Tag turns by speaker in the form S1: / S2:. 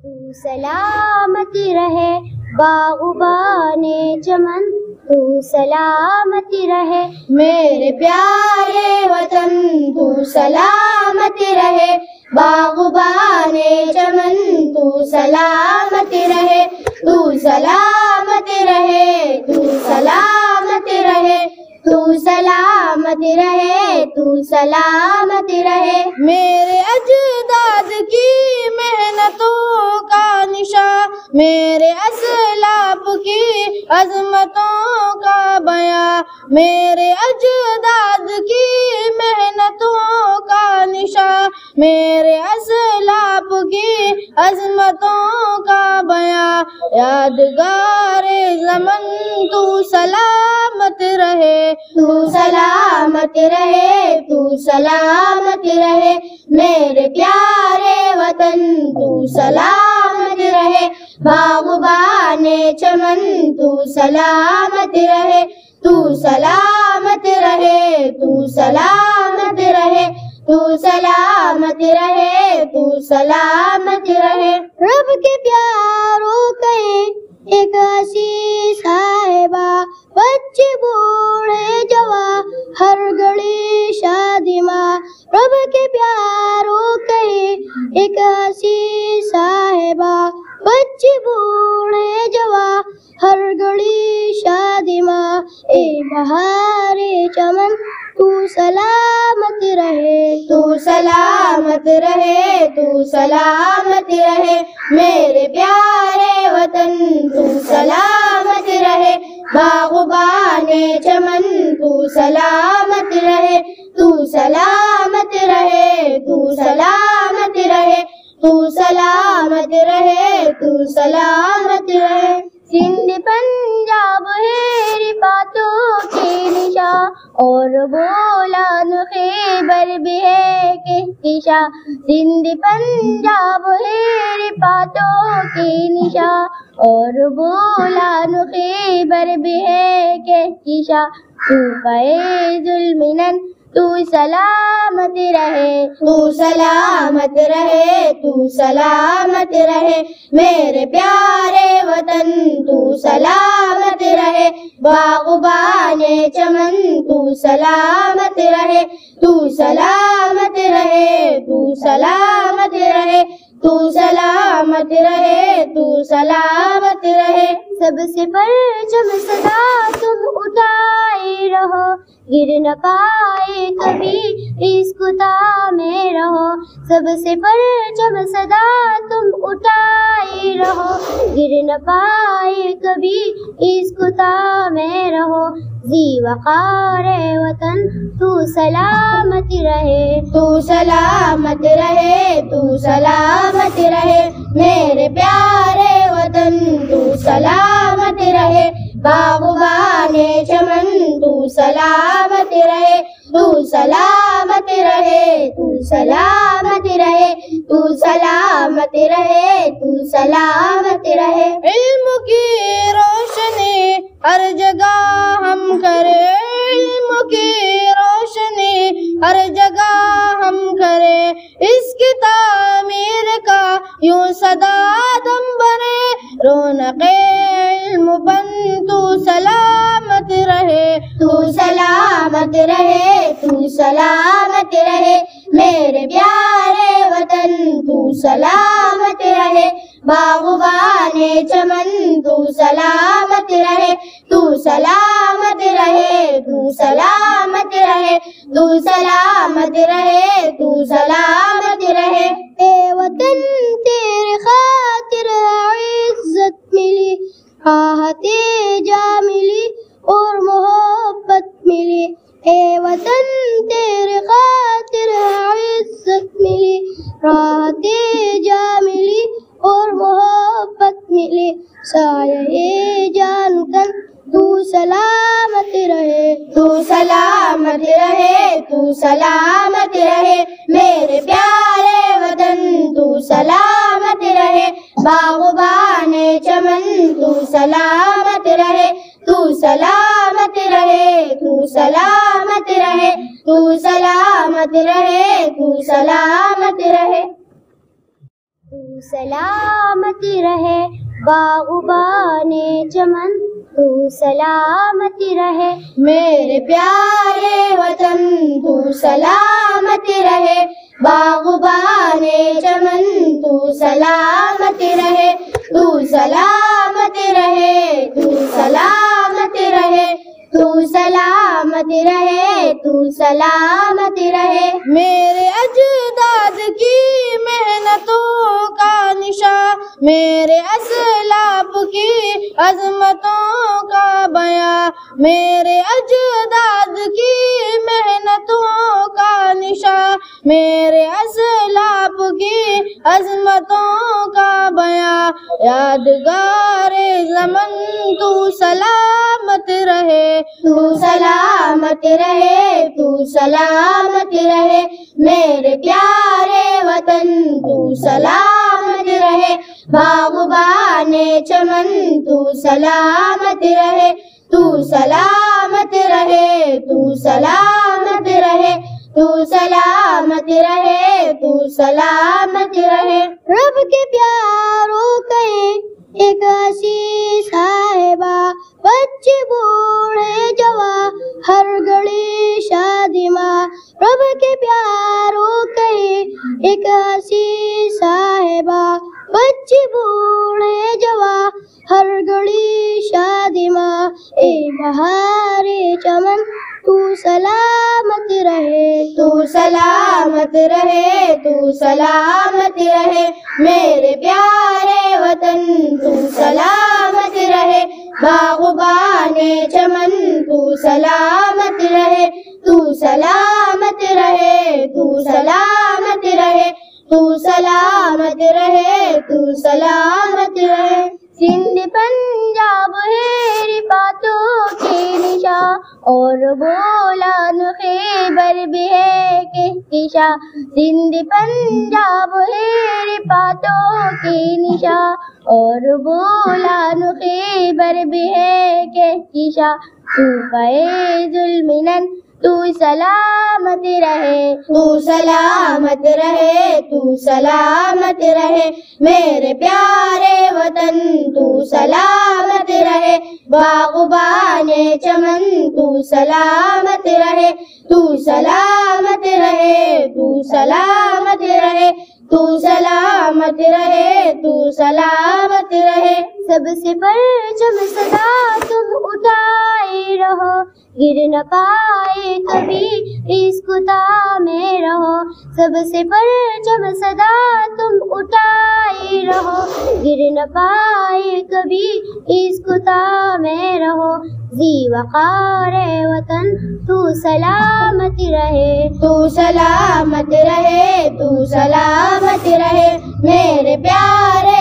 S1: تو سلامت رہے باغبان چمن، تو سلامت رہے
S2: میرے پیارے وطن، تو سلامت رہے باغبان چمن، تو سلامت رہے، تو سلامت رہے، تو سلامت رہے، تو سلامت رہے، تو سلامت رہے۔ میرے اجداد کی محنتوں کا نشاں، میرے اسلاف کی عظمتوں کا بیاں، میرے اجداد کی محنتوں کا نشاں، میرے اسلاف کی عظمتوں کا بیاں، یادگار زمن تو سلامت رہے، تو سلامت رہے، تو سلامت رہے، میرے پیارے وطن تو سلامت رہے، باغبان چمن تو سلامت رہے، تو سلامت رہے، تو سلامت رہے، تو سلامت رہے، تو سلامت رہے۔
S1: رب کے پیاروں کہیں ایک ہنسی صاحبہ، بچے بوڑھے جوان ہر گھڑی شادی ماں، رب کے پیاروں کہیں ایک ہنسی صاحبہ، بچے بوڑھے جوان ہر گھڑی شادی ماں، اے بہار چمن تو سلامت رہے،
S2: تو سلامت رہے، تو سلامت رہے، میرے پیارے وطن تو سلامت رہے، باغبان چمن تو سلامت رہے، تو سلامت رہے، تو سلامت رہے، تو سلامت رہے، تو سلامت رہے۔
S1: سندھ پنجاب ہے رفاتوں کی نشاں، اور بولان خیبر بھی ہے کہکشاں، سندھ پنجاب ہے رفاتوں کی نشاں، اور بولان خیبر بھی ہے کہکشاں، تو فیض المنن تو سلامت رہے،
S2: تو سلامت رہے، تو سلامت رہے، میرے پیارے وطن تو سلامت رہے، باغبان چمن تو سلامت رہے، تو سلامت رہے، تو سلامت رہے، تو سلامت رہے، تو سلامت رہے۔
S1: سب سے پرچم صدا تم اٹھائے رہو، گر نہ پائے کبھی اس کوتا میں رہو، سب سے پرچم صدا تم اٹھائے رہو، گر نہ پائے کبھی اس کوتا میں رہو، ذی وقار وطن تو سلامت رہے،
S2: تو سلامت رہے، تو سلامت رہے، میرے پیارے وطن تو سلامت رہے، باغبان چمن تو سلامت رہے، تو سلامت رہے، تو سلامت رہے، تو سلامت رہے، تو سلامت رہے۔ علم کی روشنی ہر جگہ ہم کرے، علم کی روشنی ہر جگہ ہم کرے، اس کی تعمیر کا یوں صدا دم بنے، رونق علم بن تو سلامت رہے، تو سلامت رہے، تو سلامت رہے، میرے پیارے وطن تو سلامت رہے، باغبان چمن تو سلامت رہے، تو سلامت رہے، تو سلامت رہے، تو سلامت رہے، تو سلامت رہے۔
S1: اے وطن تیرے خاطر عزت ملی، راحت جا ملی اور محبت ملی، اے وطن تیرے خاطر عزت ملی، راحت جا ملی اور محبت ملی، سایہ جان کن تو سلامت رہے،
S2: تو سلامت رہے، تو سلامت رہے، میرے پیارے وطن تو سلامت رہے، باغبان چمن تو سلامت رہے، تو سلامت رہے، تو سلامت رہے، تو سلامت رہے، تو سلامت رہے۔
S1: تو سلامت رہے باغبان چمن تو سلامت رہے
S2: میرے پیارے وطن تو سلامت رہے باغبان چمن تو سلامت رہے تو سلامت رہے تو سلامت رہے تو سلامت رہے تو سلامت رہے میرے اجداد کی محنتوں کا نشان میرے اسلاف کی عظمتوں کا بیان میرے اجداد کی محنتوں کا نشان میرے اسلاف کی عظمتوں کا بیان یادگار زمن تو سلامت رہے تو سلامت رہے تو سلامت رہے میرے پیارے وطن تو سلامت رہے باغبان چمن تو سلامت رہے تو سلامت رہے تو سلامت رہے تو سلامت رہے تو سلامت رہے رب کے پیاروں کہیں ایک ہنسی صاحبہ بچے بوڑھے جوان ہر گھڑی شادی ماں رب کے پیاروں کہیں ایک ہنسی صاحبہ بچے بوڑھے جوان ہر گھڑی شادی ماں اے بہار چمن تو سلامت رہے تو سلامت رہے تو سلامت رہے میرے پیارے وطن تو سلامت رہے باغبان چمن تو سلامت رہے تو سلامت رہے تو سلامت رہے تو سلامت رہے تو سلامت رہے سندھ پنجاب ہے باتوں کے نشان اور بولان خیبر بھی ہے کہکشاں سندھ پنجاب ہے باتوں کے نشان اور بولان خیبر بھی ہے کہکشاں تو فیض المنن تو سلامت رہے تو سلامت رہے تو سلامت رہے میرے پیارے وطن تو سلامت رہے باغبان چمن تو سلامت رہے تو سلامت رہے تو سلامت رہے تو سلامت رہے تو سلامت رہے
S1: سب سے پرچم صدا تم اٹھائے رہو گر نہ پائے کبھی رزق میں رہو سب سے پرچم صدا تم اٹھائے رہو گر نہ پائے کبھی رزق میں رہو ذی وقار وطن تو سلامت رہے
S2: تو سلامت رہے تو سلامت رہے میرے پیارے